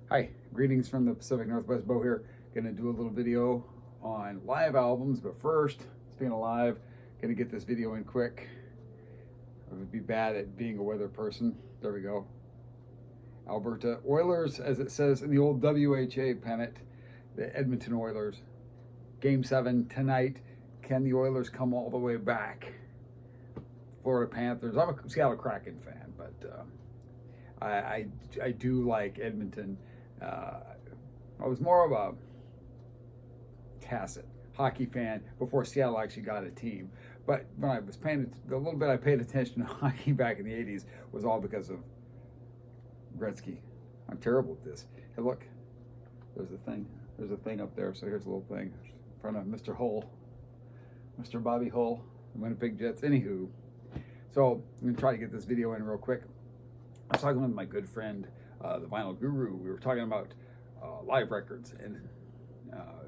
Hi, greetings from the Pacific Northwest. Bo here. Gonna do a little video on live albums, but first, speaking of live, gonna get this video in quick. I would be bad at being a weather person. There we go. Alberta Oilers, as it says in the old WHA pennant, the Edmonton Oilers. Game 7 tonight. Can the Oilers come all the way back? Florida Panthers. I'm a Seattle Kraken fan, but I do like Edmonton. I was more of a tacit hockey fan before Seattle actually got a team. But when I was paying the little bit I paid attention to hockey back in the 80s was all because of Gretzky. I'm terrible at this. Hey, look, there's a thing. There's a thing up there. So here's a little thing in front of Mr. Hull, Mr. Bobby Hull, the Winnipeg Jets. Anywho, so I'm gonna try to get this video in real quick. I was talking with my good friend, the Vinyl Guru. We were talking about live records, and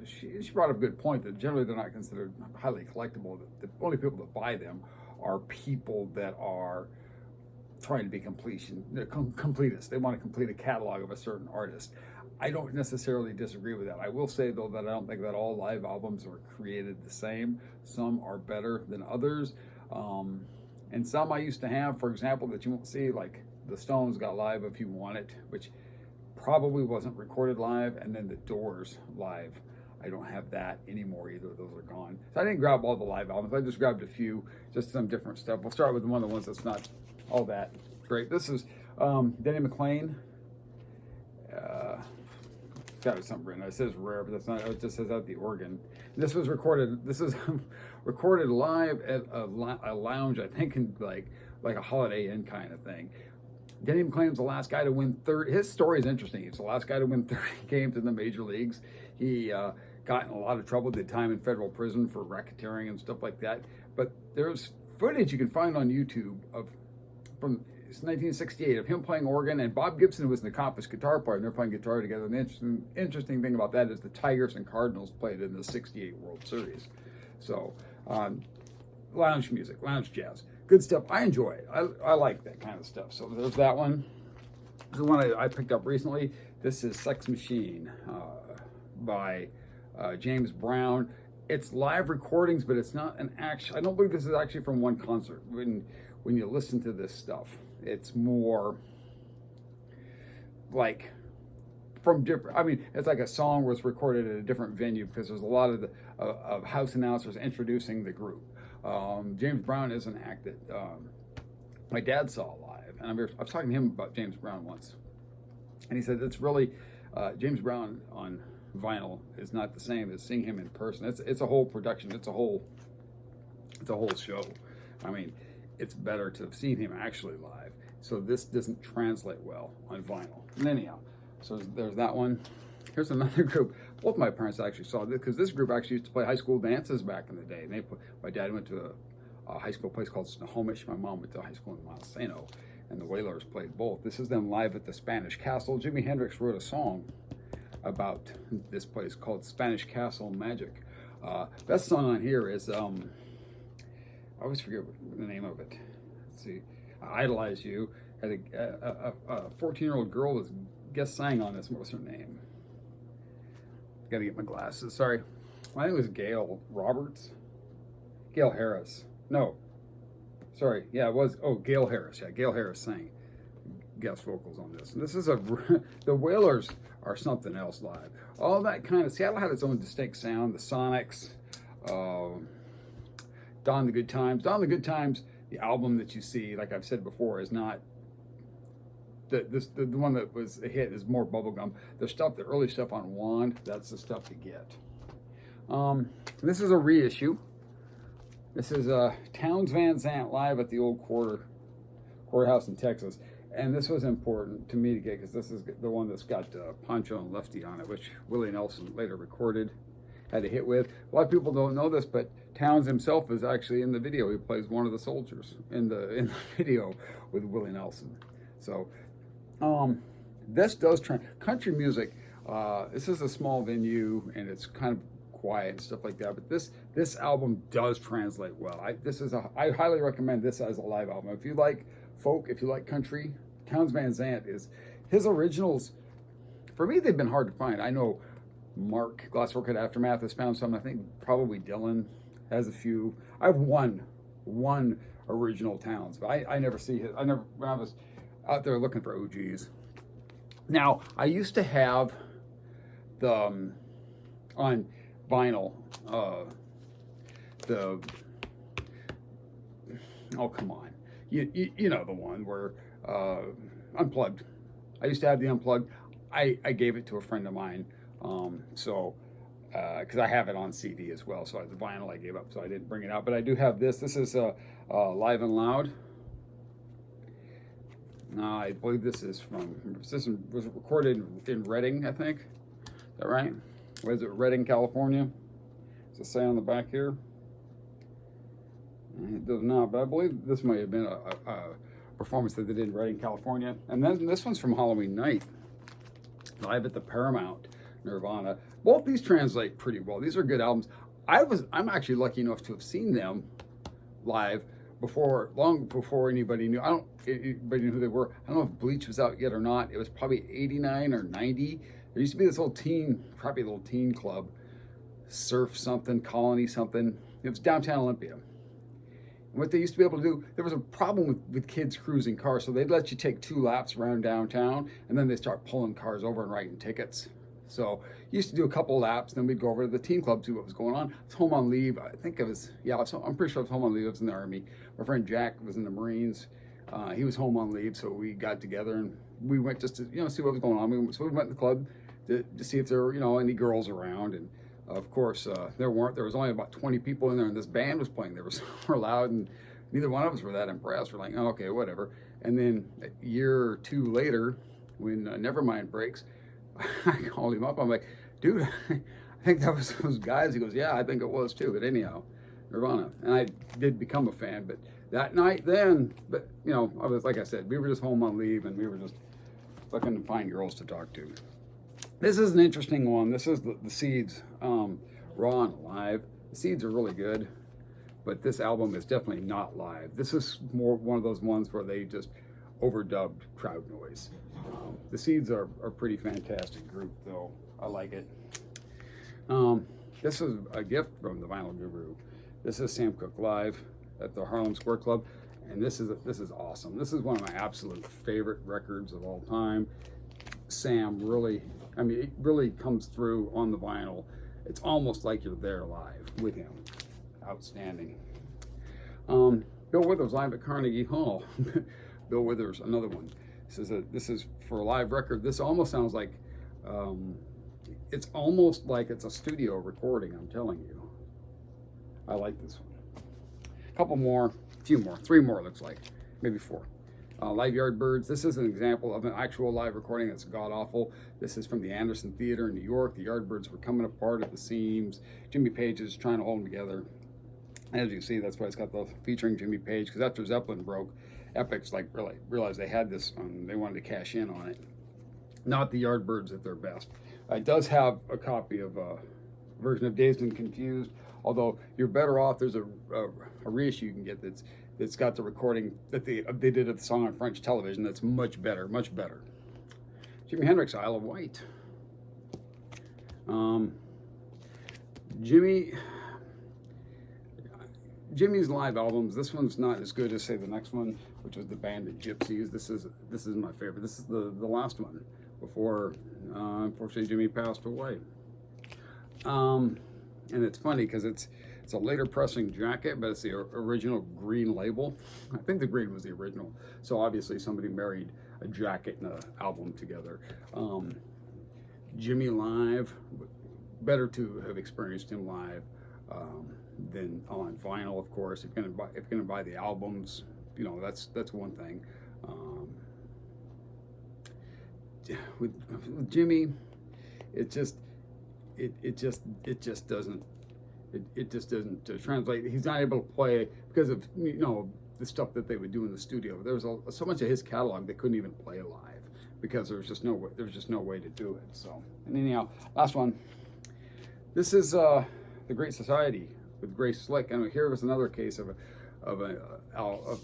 she brought up a good point that generally they're not considered highly collectible. The only people that buy them are people that are trying to be completists. They want to complete a catalog of a certain artist. I don't necessarily disagree with that. I will say, though, that I don't think that all live albums are created the same. Some are better than others. And some I used to have, for example, that you won't see, like the Stones got Live If You Want It, which probably wasn't recorded live, and then the Doors Live. I don't have that anymore either. Those are gone. So I didn't grab all the live albums. I just grabbed a few, just some different stuff. We'll start with one of the ones that's not all that great. This is Denny McLain. It's got something written. It says rare, but that's not. It just says out the organ. This was recorded. This is recorded live at a lounge, I think, in like a Holiday Inn kind of thing. Denny McLain's the last guy to win 30. His story is interesting. He's the last guy to win 30 games in the major leagues. He got in a lot of trouble, did time in federal prison for racketeering and stuff like that. But there's footage you can find on YouTube from 1968 of him playing organ, and Bob Gibson was an accomplished guitar player, and they're playing guitar together. And the interesting thing about that is the Tigers and Cardinals played in the '68 World Series. So, lounge music, lounge jazz, good stuff. I enjoy it. I like that kind of stuff. So there's that one. This is one I picked up recently. This is Sex Machine by James Brown. It's live recordings, but it's not an actual. I don't believe this is actually from one concert. When you listen to this stuff, it's more like from different. I mean, it's like a song was recorded at a different venue because there's a lot of house announcers introducing the group. James Brown is an act that my dad saw live, and I was talking to him about James Brown once, and he said it's really James Brown on vinyl is not the same as seeing him in person. It's a whole production. It's a whole show. I mean, it's better to have seen him actually live. So this doesn't translate well on vinyl. And anyhow, so there's that one. Here's another group. Both my parents actually saw this because this group actually used to play high school dances back in the day. And my dad went to a high school place called Snohomish. My mom went to high school in Monsanto, and the Wailers played both. This is them live at the Spanish Castle. Jimi Hendrix wrote a song about this place called Spanish Castle Magic. Best song on here is I always forget the name of it. Let's see, I Idolize You. Had a 14-year-old girl was guest sang on this. What was her name? Got to get my glasses. Sorry, I think it was Gail Roberts. Gail Harris. No, sorry. Yeah, it was. Oh, Gail Harris. Yeah, Gail Harris sang guest vocals on this. And this is the Wailers are something else live. All that kind of Seattle had its own distinct sound. The Sonics, Don the Good Times. Don the Good Times, the album that you see, like I've said before, is not the one that was a hit is more bubblegum. The early stuff on Wand, that's the stuff to get. This is a reissue. This is Townes Van Zandt live at the old courthouse in Texas. And this was important to me to get because this is the one that's got Pancho and Lefty on it, which Willie Nelson later recorded, had a hit with. A lot of people don't know this, but Townes himself is actually in the video. He plays one of the soldiers in the video with Willie Nelson. So this does country music. This is a small venue and it's kind of quiet and stuff like that. But this album does translate well. I highly recommend this as a live album. If you like folk, if you like country, Townes Van Zandt is his originals for me, they've been hard to find. I know Mark Glasswork at Aftermath has found some. I think probably Dylan has a few. I have one original Towns, but I never see his. I never, when I was out there looking for OGs. Now, I used to have the on vinyl the oh, come on, you know the one where Unplugged. I used to have the Unplugged. I gave it to a friend of mine, so because I have it on CD as well. So the vinyl I gave up, so I didn't bring it out. But I do have this. This is Live and Loud. I believe this is was it recorded in Redding, I think. Is that right? Was it Redding, California? Does it say on the back here? It does not, but I believe this might have been a performance that they did in Redding, California. And then this one's from Halloween Night, live at the Paramount, Nirvana. Both these translate pretty well. These are good albums. I'm actually lucky enough to have seen them live long before anybody knew. Anybody knew who they were. I don't know if Bleach was out yet or not. It was probably 89 or 90. There used to be this little crappy little teen club, Surf something, Colony something. It was downtown Olympia. And what they used to be able to do, there was a problem with kids cruising cars, so they'd let you take 2 laps around downtown, and then they start pulling cars over and writing tickets. So used to do a couple laps, then we'd go over to the teen club, see what was going on. I was home on leave. I think it was, I'm pretty sure I was home on leave. I was in the Army. My friend Jack was in the Marines. He was home on leave, so we got together and we went just to, see what was going on. So we went to the club to see if there were, any girls around. And of course, there weren't. There was only about 20 people in there, and this band was playing. They were super loud, and neither one of us were that impressed. We're like, oh, okay, whatever. And then a year or two later, when Nevermind breaks, I called him up. I'm like, dude, I think that was those guys. He goes, yeah, I think it was too. But anyhow, Nirvana. And I did become a fan. But that night then, I was, like I said, we were just home on leave and we were just looking to find girls to talk to. This is an interesting one. This is the Seeds, Raw and Live. The Seeds are really good, but this album is definitely not live. This is more one of those ones where they just overdubbed crowd noise. The Seeds are a pretty fantastic group, though. I like it. This is a gift from the Vinyl Guru. This is Sam Cooke live at the Harlem Square Club, and this is awesome. This is one of my absolute favorite records of all time. Sam really, it really comes through on the vinyl. It's almost like you're there live with him. Outstanding. Bill Withers live at Carnegie Hall. Bill Withers, another one. This is for a live record. This almost sounds like, it's almost like it's a studio recording, I'm telling you. I like this one. A couple more, a few more, 3 more looks like, maybe 4. Live Yardbirds. This is an example of an actual live recording that's god-awful. This is from the Anderson Theater in New York. The Yardbirds were coming apart at the seams. Jimmy Page is trying to hold them together. As you can see, that's why it's got the featuring Jimmy Page, because after Zeppelin broke, Epix really realized they had this, they wanted to cash in on it. Not the Yardbirds at their best. It does have a copy of a version of Dazed and Confused, although you're better off, there's a reissue you can get that's got the recording that they did of the song on French television that's much better, much better. Jimi Hendrix, Isle of Wight. Jimmy's live albums, this one's not as good as, say, the next one, which was the Bandit Gypsies. This is my favorite. This is the last one before, unfortunately, Jimmy passed away. And it's funny because it's a later pressing jacket, but it's the original green label. I think the green was the original. So obviously somebody married a jacket and an album together. Jimmy live, better to have experienced him live than on vinyl, of course. If you're gonna buy the albums, that's one thing. With Jimmy, it just doesn't translate. He's not able to play because of the stuff that they would do in the studio. There was so much of his catalog they couldn't even play live because there was just no way to do it. So, and anyhow, last one. This is The Great Society with Grace Slick, and here was another case of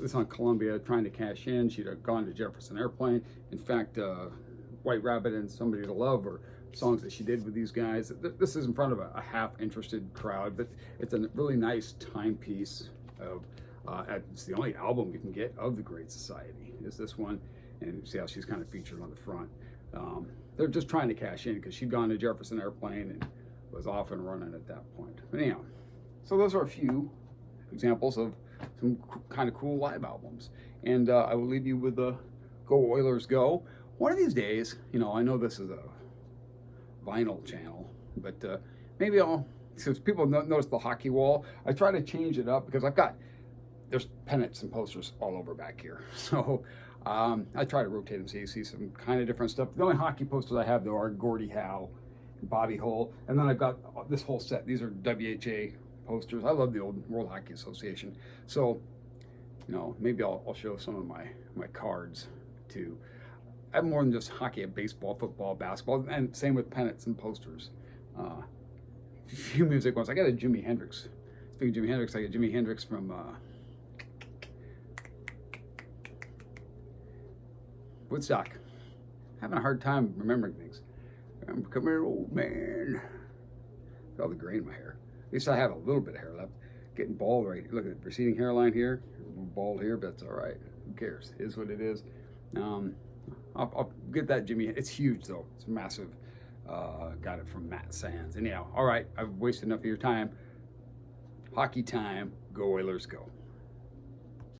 this on Columbia trying to cash in. She'd have gone to Jefferson Airplane. In fact, White Rabbit and Somebody to Love are songs that she did with these guys. This is in front of a half-interested crowd, but it's a really nice timepiece of, it's the only album you can get of The Great Society, is this one, and you see how she's kind of featured on the front. They're just trying to cash in because she'd gone to Jefferson Airplane and was off and running at that point. But anyhow, so those are a few examples of some kind of cool live albums. And I will leave you with Go Oilers Go. One of these days, you know, I know this is a vinyl channel, but maybe since people notice the hockey wall, I try to change it up because there's pennants and posters all over back here. So I try to rotate them so you see some kind of different stuff. The only hockey posters I have, though, are Gordie Howe, Bobby Hull, and then I've got this whole set. These are WHA posters. I love the old World Hockey Association. So, you know, maybe I'll show some of my cards too. I have more than just hockey. I have baseball, football, basketball, and same with pennants and posters. A few music ones. I got a Jimi Hendrix. Speaking of Jimi Hendrix, I got Jimi Hendrix from Woodstock. Having a hard time remembering things. I'm becoming an old man. Got all the gray in my hair. At least I have a little bit of hair left. Getting bald right. Look at the receding hairline here. Bald here, but that's all right. Who cares? It is what it is. I'll get that Jimmy. It's huge though. It's massive. Got it from Matt Sands. Anyhow, all right. I've wasted enough of your time. Hockey time. Go Oilers, go.